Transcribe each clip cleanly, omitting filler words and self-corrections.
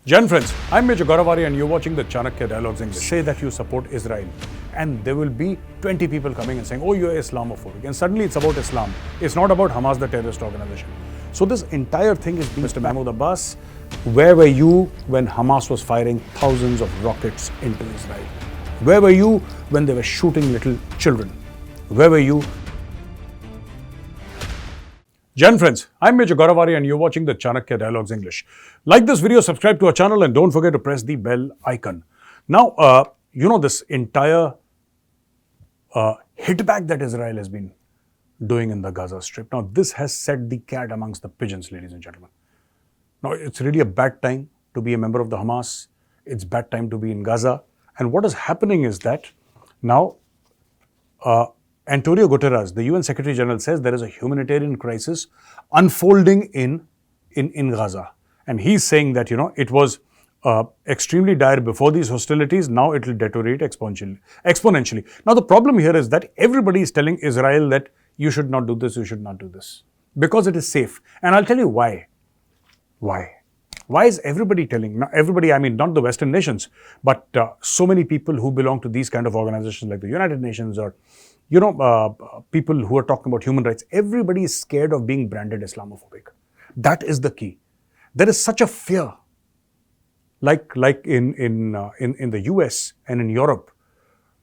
Jan friends, I'm Major Gaurav Arya and you're watching the Chanakya Dialogues English. Say that you support Israel and there will be 20 people coming and saying, oh, you're Islamophobic. And suddenly it's about Islam. It's not about Hamas, the terrorist organization. So this entire thing is being Mr. Mahmoud Abbas. Where were you when Hamas was firing thousands of rockets into Israel? Where were you when they were shooting little children? Where were you? Jan friends, I'm Major Gaurav Arya and you're watching the Chanakya Dialogues English. Like this video, subscribe to our channel and don't forget to press the bell icon. Now, this entire hitback that Israel has been doing in the Gaza Strip. Now, this has set the cat amongst the pigeons, ladies and gentlemen. Now, it's really a bad time to be a member of the Hamas. It's bad time to be in Gaza. And what is happening is that now, Antonio Gutteres, the UN Secretary General, says there is a humanitarian crisis unfolding in Gaza. And he's saying that, it was extremely dire before these hostilities. Now it will deteriorate exponentially. Now, the problem here is that everybody is telling Israel that you should not do this, you should not do this. Because it is safe. And I'll tell you why. Why? Why is everybody telling? Now, everybody, I mean, not the Western nations, but so many people who belong to these kind of organizations like the United Nations or people who are talking about human rights, everybody is scared of being branded Islamophobic. That is the key. There is such a fear, like in the US and in Europe,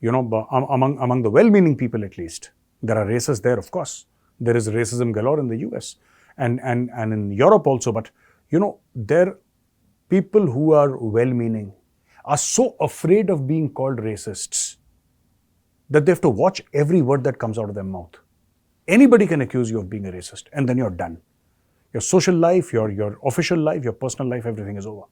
among the well-meaning people at least. There are racists there, of course. There is racism galore in the US and in Europe also. But there people who are well-meaning are so afraid of being called racists that they have to watch every word that comes out of their mouth. Anybody can accuse you of being a racist and then you're done. Your social life, your official life, your personal life, everything is over.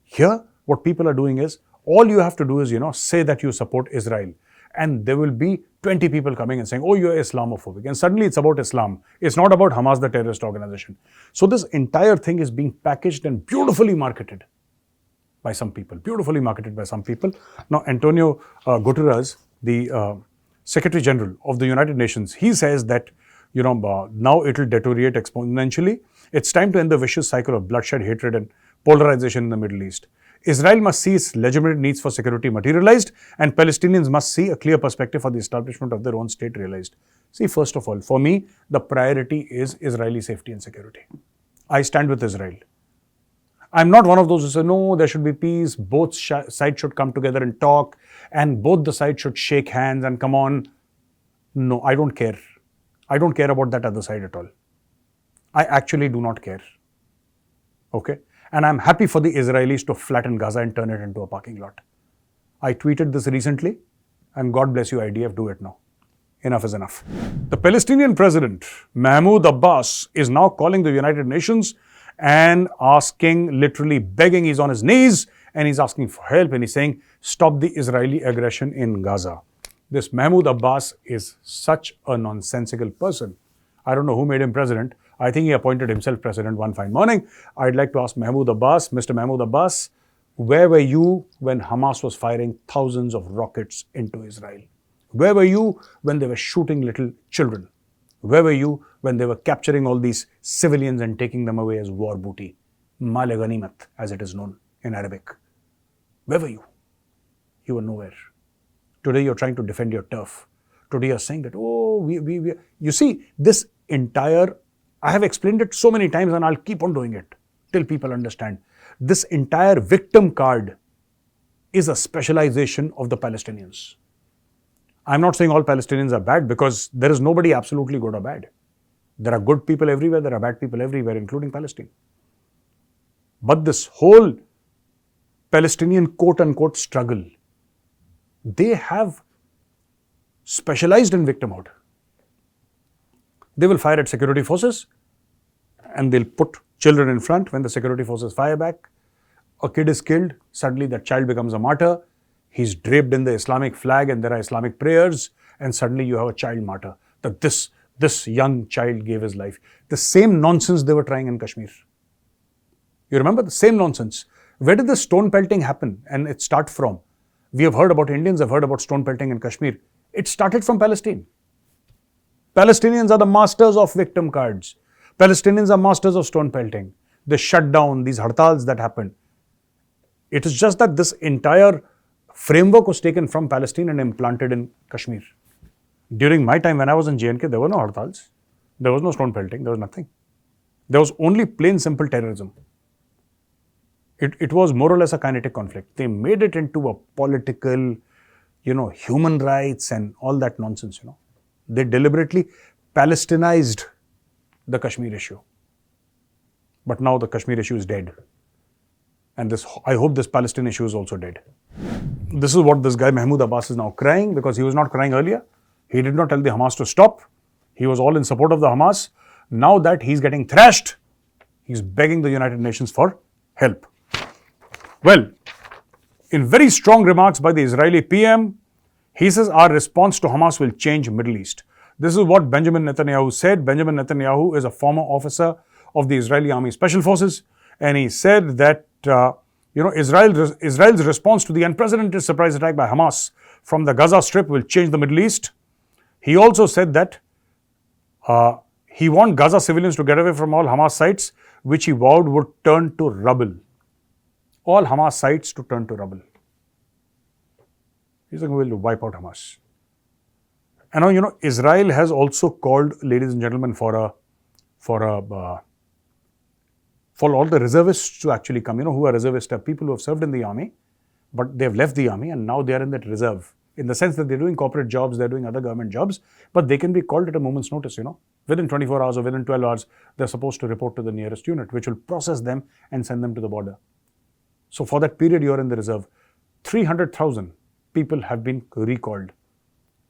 Here, what people are doing is, all you have to do is, say that you support Israel. And there will be 20 people coming and saying, oh, you're Islamophobic. And suddenly it's about Islam. It's not about Hamas, the terrorist organization. So this entire thing is being packaged and beautifully marketed by some people. Now, Antonio Gutteres, the Secretary General of the United Nations, he says that, now it will deteriorate exponentially. It's time to end the vicious cycle of bloodshed, hatred, and polarization in the Middle East. Israel must see its legitimate needs for security materialized, and Palestinians must see a clear perspective for the establishment of their own state realized. See, first of all, for me, the priority is Israeli safety and security. I stand with Israel. I'm not one of those who say, no, there should be peace, both sides should come together and talk, and both the sides should shake hands and come on. No, I don't care. I don't care about that other side at all. I actually do not care. Okay? And I'm happy for the Israelis to flatten Gaza and turn it into a parking lot. I tweeted this recently, and God bless you, IDF, do it now. Enough is enough. The Palestinian president, Mahmoud Abbas, is now calling the United Nations and asking, literally begging, he's on his knees, and he's asking for help, and he's saying, stop the Israeli aggression in Gaza. This Mahmoud Abbas is such a nonsensical person. I don't know who made him president. I think he appointed himself president one fine morning. I'd like to ask Mahmoud Abbas, Mr. Mahmoud Abbas, where were you when Hamas was firing thousands of rockets into Israel? Where were you when they were shooting little children? Where were you when they were capturing all these civilians and taking them away as war booty? Mal ganimat, as it is known in Arabic. Where were you? You were nowhere. Today you're trying to defend your turf. Today you're saying that, oh, you see, this entire, I have explained it so many times and I'll keep on doing it till people understand. This entire victim card is a specialization of the Palestinians. I'm not saying all Palestinians are bad because there is nobody absolutely good or bad. There are good people everywhere, there are bad people everywhere, including Palestine. But this whole Palestinian quote-unquote struggle, they have specialized in victimhood. They will fire at security forces and they'll put children in front. When the security forces fire back, a kid is killed, suddenly that child becomes a martyr. He's draped in the Islamic flag and there are Islamic prayers, and suddenly you have a child martyr. That this young child gave his life. The same nonsense they were trying in Kashmir. You remember the same nonsense. Where did the stone pelting happen and it start from? We have heard about Indians, have heard about stone pelting in Kashmir. It started from Palestine. Palestinians are the masters of victim cards. Palestinians are masters of stone pelting. the shutdown, these hartals that happened. It is just that this entire framework was taken from Palestine and implanted in Kashmir. During my time when I was in J&K, there were no hartals. There was no stone pelting. There was nothing. There was only plain simple terrorism. It was more or less a kinetic conflict. They made it into a political, human rights and all that nonsense, They deliberately Palestinized the Kashmir issue. But now the Kashmir issue is dead. And I hope this Palestine issue is also dead. This is what this guy Mahmoud Abbas is now crying, because he was not crying earlier. He did not tell the Hamas to stop. He was all in support of the Hamas. Now that he's getting thrashed, he's begging the United Nations for help. Well, in very strong remarks by the Israeli PM, he says our response to Hamas will change Middle East. This is what Benjamin Netanyahu said. Benjamin Netanyahu is a former officer of the Israeli Army Special Forces, and he said that Israel's response to the unprecedented surprise attack by Hamas from the Gaza Strip will change the Middle East. He also said that he wants Gaza civilians to get away from all Hamas sites, which he vowed would turn to rubble. All Hamas sites to turn to rubble. He's going to wipe out Hamas. And now, Israel has also called, ladies and gentlemen, for all the reservists to actually come, who are reservists, are people who have served in the army, but they've left the army and now they are in that reserve, in the sense that they're doing corporate jobs, they're doing other government jobs, but they can be called at a moment's notice, Within 24 hours or within 12 hours, they're supposed to report to the nearest unit, which will process them and send them to the border. So for that period, you're in the reserve. 300,000 people have been recalled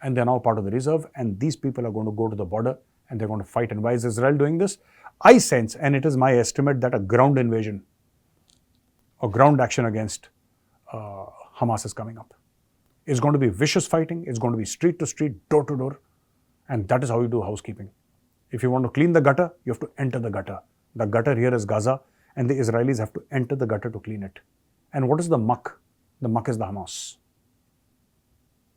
and they're now part of the reserve, and these people are going to go to the border and they're going to fight. And why is Israel doing this? I sense, and it is my estimate, that a ground invasion or ground action against Hamas is coming up. It's going to be vicious fighting. It's going to be street to street, door to door. And that is how you do housekeeping. If you want to clean the gutter, you have to enter the gutter. The gutter here is Gaza, and the Israelis have to enter the gutter to clean it. And what is the muck? The muck is the Hamas.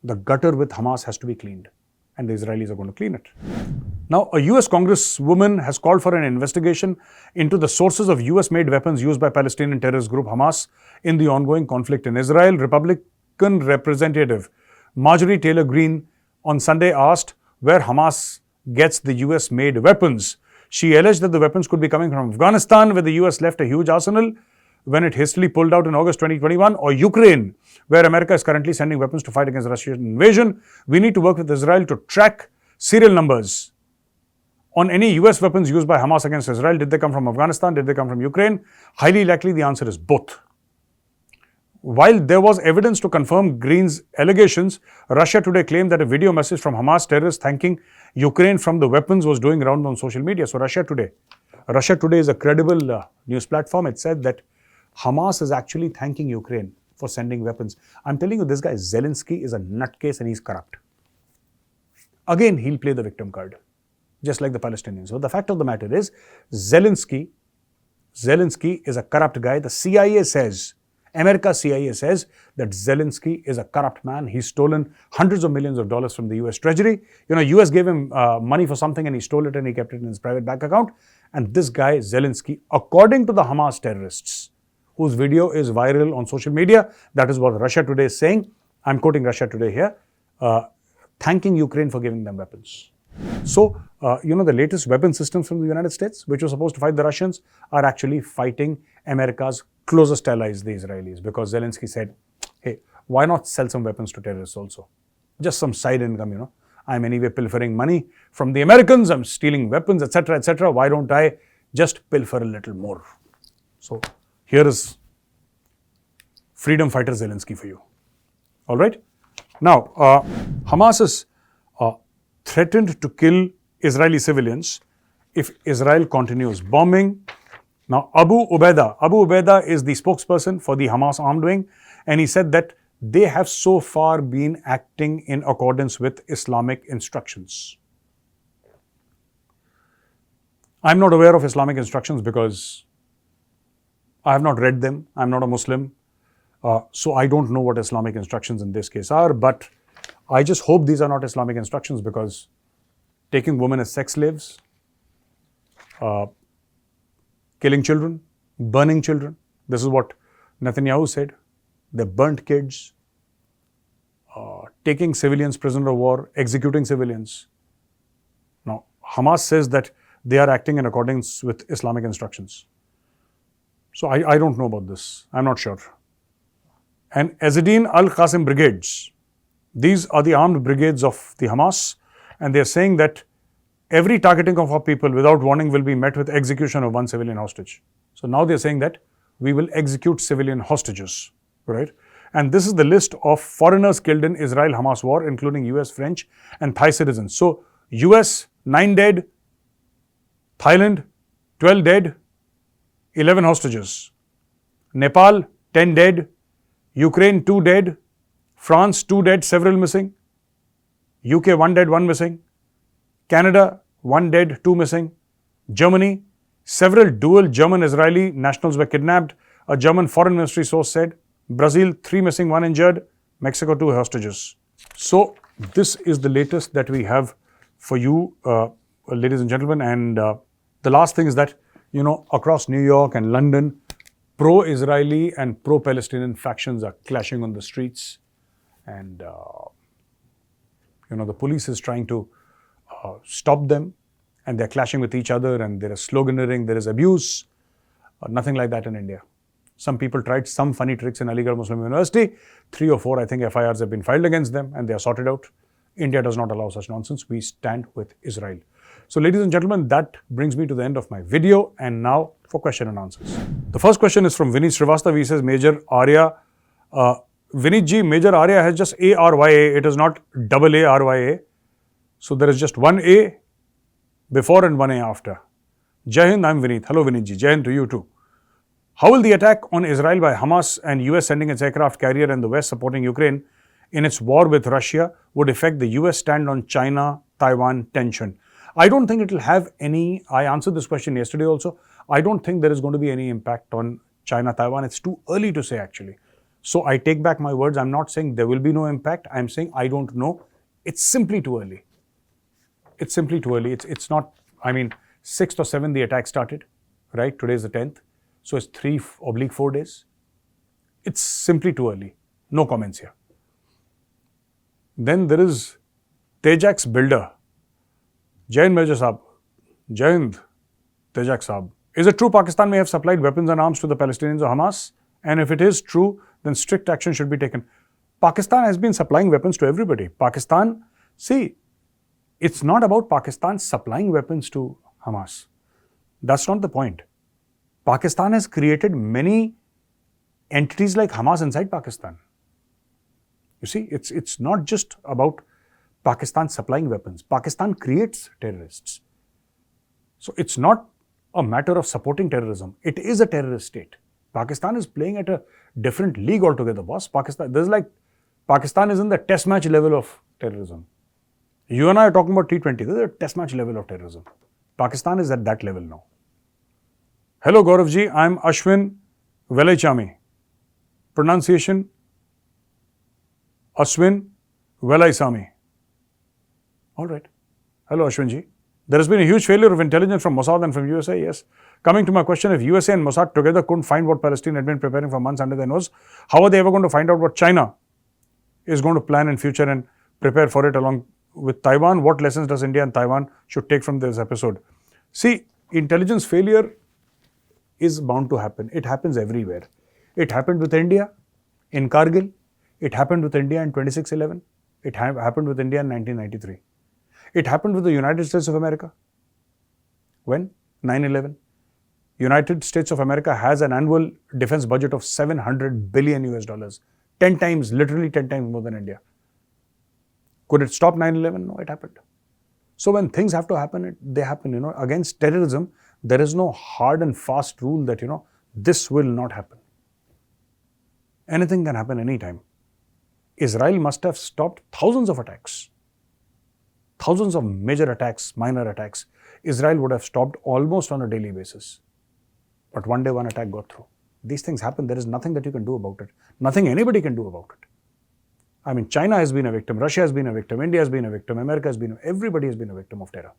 The gutter with Hamas has to be cleaned, and the Israelis are going to clean it. Now, a US congresswoman has called for an investigation into the sources of US-made weapons used by Palestinian terrorist group Hamas in the ongoing conflict in Israel. Republican Representative Marjorie Taylor Greene on Sunday asked where Hamas gets the US-made weapons. She alleged that the weapons could be coming from Afghanistan, where the US left a huge arsenal when it hastily pulled out in August 2021, or Ukraine, where America is currently sending weapons to fight against Russian invasion. We need to work with Israel to track serial numbers on any US weapons used by Hamas against Israel. Did they come from Afghanistan? Did they come from Ukraine? Highly likely the answer is both. While there was evidence to confirm Greene's allegations, Russia Today claimed that a video message from Hamas terrorists thanking Ukraine from the weapons was doing round on social media. So Russia Today is a credible news platform. It said that Hamas is actually thanking Ukraine for sending weapons. I'm telling you, this guy Zelensky is a nutcase and he's corrupt. Again, he'll play the victim card, just like the Palestinians. So the fact of the matter is, Zelensky is a corrupt guy. The CIA says, America's CIA says that Zelensky is a corrupt man. He's stolen hundreds of millions of dollars from the US Treasury. US gave him money for something and he stole it and he kept it in his private bank account. And this guy, Zelensky, according to the Hamas terrorists, whose video is viral on social media, that is what Russia Today is saying. I'm quoting Russia Today here, thanking Ukraine for giving them weapons. So, the latest weapon systems from the United States, which were supposed to fight the Russians, are actually fighting America's closest allies, the Israelis, because Zelensky said, hey, why not sell some weapons to terrorists also? Just some side income, I'm anyway pilfering money from the Americans, I'm stealing weapons, etc., etc. Why don't I just pilfer a little more? So, here is freedom fighter Zelensky for you. All right? Now, Hamas has threatened to kill Israeli civilians if Israel continues bombing. Now, Abu Ubaidah is the spokesperson for the Hamas armed wing, and he said that they have so far been acting in accordance with Islamic instructions. I'm not aware of Islamic instructions because I have not read them. I'm not a Muslim. So I don't know what Islamic instructions in this case are, but I just hope these are not Islamic instructions, because taking women as sex slaves, killing children, burning children. This is what Netanyahu said. They burnt kids, taking civilians prisoner of war, executing civilians. Now, Hamas says that they are acting in accordance with Islamic instructions. So I don't know about this. I'm not sure. And Azzedine al-Qasim brigades, these are the armed brigades of the Hamas, and they're saying that every targeting of our people without warning will be met with execution of one civilian hostage. So now they're saying that we will execute civilian hostages, right? And this is the list of foreigners killed in Israel-Hamas war, including US, French, and Thai citizens. So US, 9 dead, Thailand, 12 dead, 11 hostages. Nepal, 10 dead, Ukraine, 2 dead, France, 2 dead, several missing, UK, 1 dead, 1 missing, Canada, 1 dead, 2 missing, Germany, several dual German-Israeli nationals were kidnapped, a German foreign ministry source said. Brazil, 3 missing, 1 injured, Mexico, 2 hostages. So this is the latest that we have for you, ladies and gentlemen. And the last thing is that, across New York and London, pro-Israeli and pro-Palestinian factions are clashing on the streets. And, the police is trying to stop them, and they're clashing with each other, and there is sloganeering, there is abuse. Nothing like that in India. Some people tried some funny tricks in Aligarh Muslim University. 3 or 4, I think, FIRs have been filed against them, and they are sorted out. India does not allow such nonsense. We stand with Israel. So, ladies and gentlemen, that brings me to the end of my video. And now for question and answers. The first question is from Vinit Srivastav. He says, Major Arya. Vinit ji, Major Arya has just A-R-Y-A. It is not double A-R-Y-A. So, there is just one A before and one A after. Jai Hind, I'm Vinit. Hello, Vinit ji. Jai Hind to you too. How will the attack on Israel by Hamas and US sending its aircraft carrier and the West supporting Ukraine in its war with Russia would affect the US stand on China-Taiwan tension? I don't think it will have any, I answered this question yesterday also, I don't think there is going to be any impact on China-Taiwan. It's too early to say actually. So I take back my words. I'm not saying there will be no impact. I'm saying I don't know. It's simply too early. It's simply too early. It's not, 6th or 7th the attack started, right? Today is the 10th. So it's 3/4 days. It's simply too early. No comments here. Then there is Tejax Builder. Jai Hind, Major Saab. Jai Hind, Tejax Saab. Is it true Pakistan may have supplied weapons and arms to the Palestinians or Hamas? And if it is true, then strict action should be taken. Pakistan has been supplying weapons to everybody. Pakistan, see, it's not about Pakistan supplying weapons to Hamas. That's not the point. Pakistan has created many entities like Hamas inside Pakistan. You see, it's not just about Pakistan supplying weapons. Pakistan creates terrorists. So it's not a matter of supporting terrorism. It is a terrorist state. Pakistan is playing at a different league altogether, boss. Pakistan is in the test match level of terrorism. You and I are talking about T20. This is a test match level of terrorism. Pakistan is at that level now. Hello Gaurav ji, I am Ashwin Velaichami. Pronunciation Ashwin Velaisami. Alright. Hello Ashwin ji. There has been a huge failure of intelligence from Mossad and from USA, yes. Coming to my question, if USA and Mossad together couldn't find what Palestine had been preparing for months under their nose, how are they ever going to find out what China is going to plan in future and prepare for it along with Taiwan? What lessons does India and Taiwan should take from this episode? See, intelligence failure is bound to happen. It happens everywhere. It happened with India in Kargil. It happened with India in 26/11. It happened with India in 1993. It happened with the United States of America. When? 9/11. United States of America has an annual defense budget of 700 billion US dollars. 10 times, literally 10 times more than India. Could it stop 9/11? No, it happened. So when things have to happen, they happen. Against terrorism, there is no hard and fast rule that, this will not happen. Anything can happen anytime. Israel must have stopped thousands of attacks. Thousands of major attacks, minor attacks. Israel would have stopped almost on a daily basis. But one day one attack got through. These things happen. There is nothing that you can do about it. Nothing anybody can do about it. China has been a victim. Russia has been a victim. India has been a victim. America has been, everybody has been a victim of terror.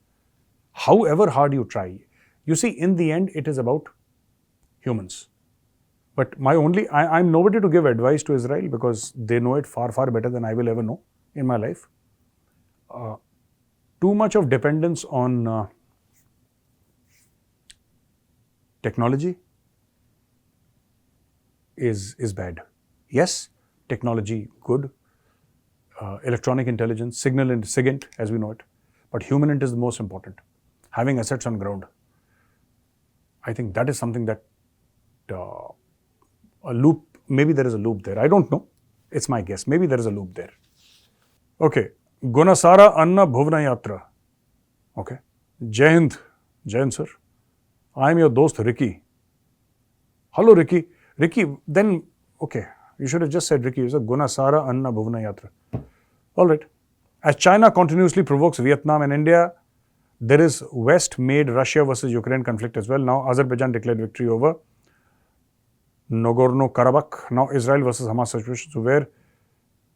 However hard you try. You see, in the end, it is about humans. But I'm nobody to give advice to Israel because they know it far, far better than I will ever know in my life. Too much of dependence on technology is bad. Yes, technology good, electronic intelligence, SIGINT as we know it, but human int is the most important. Having assets on ground. I think that is something that maybe there is a loop there. I don't know. It's my guess. Maybe there is a loop there. Okay. Gunasara Anna Bhuvna Yatra. Okay. Jai Hind. Jai Hind, sir. I am your dost Ricky. Hello, Ricky. Ricky, then, okay. You should have just said Ricky. You said Gunasara Anna Bhuvna Yatra. All right. As China continuously provokes Vietnam and India, there is West-made Russia versus Ukraine conflict as well. Now, Azerbaijan declared victory over Nagorno-Karabakh. Now, Israel versus Hamas situation.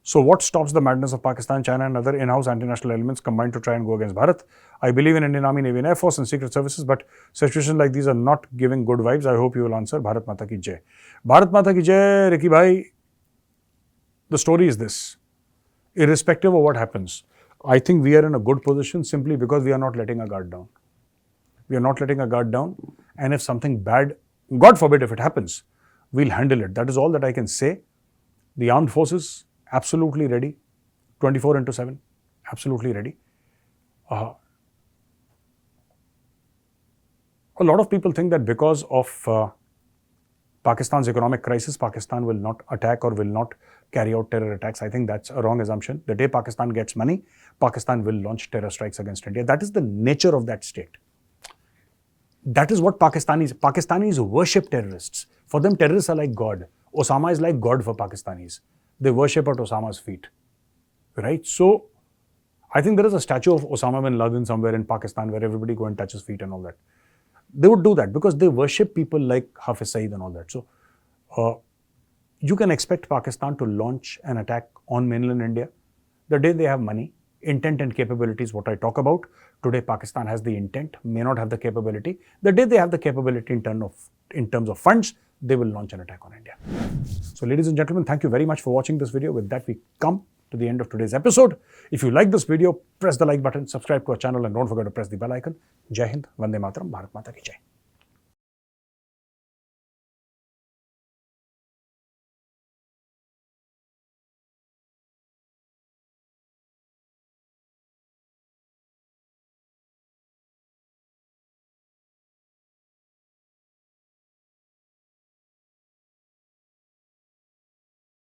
So what stops the madness of Pakistan, China and other in-house anti-national elements combined to try and go against Bharat? I believe in Indian Army, Navy and Air Force and Secret Services, but situations like these are not giving good vibes. I hope you will answer. Bharat Mata ki Jai. Bharat Mata ki Jai, Ricky bhai. The story is this. Irrespective of what happens, I think we are in a good position simply because we are not letting our guard down. We are not letting our guard down, and if something bad, God forbid if it happens, we'll handle it. That is all that I can say. The armed forces, absolutely ready, 24/7, absolutely ready. A lot of people think that because of Pakistan's economic crisis, Pakistan will not attack or will not carry out terror attacks. I think that's a wrong assumption. The day Pakistan gets money, Pakistan will launch terror strikes against India. That is the nature of that state. That is what Pakistanis worship terrorists. For them, terrorists are like God. Osama is like God for Pakistanis. They worship at Osama's feet. Right? So, I think there is a statue of Osama bin Laden somewhere in Pakistan where everybody go and touch his feet and all that. They would do that because they worship people like Hafiz Saeed and all that. So, you can expect Pakistan to launch an attack on mainland India the day they have money. Intent and capability is what I talk about. Today, Pakistan has the intent, may not have the capability. The day they have the capability in terms of funds, they will launch an attack on India. So, ladies and gentlemen, thank you very much for watching this video. With that, we come to the end of today's episode. If you like this video, press the like button, subscribe to our channel, and don't forget to press the bell icon. Jai Hind, Vande Mataram, Bharat Mata ki Jai.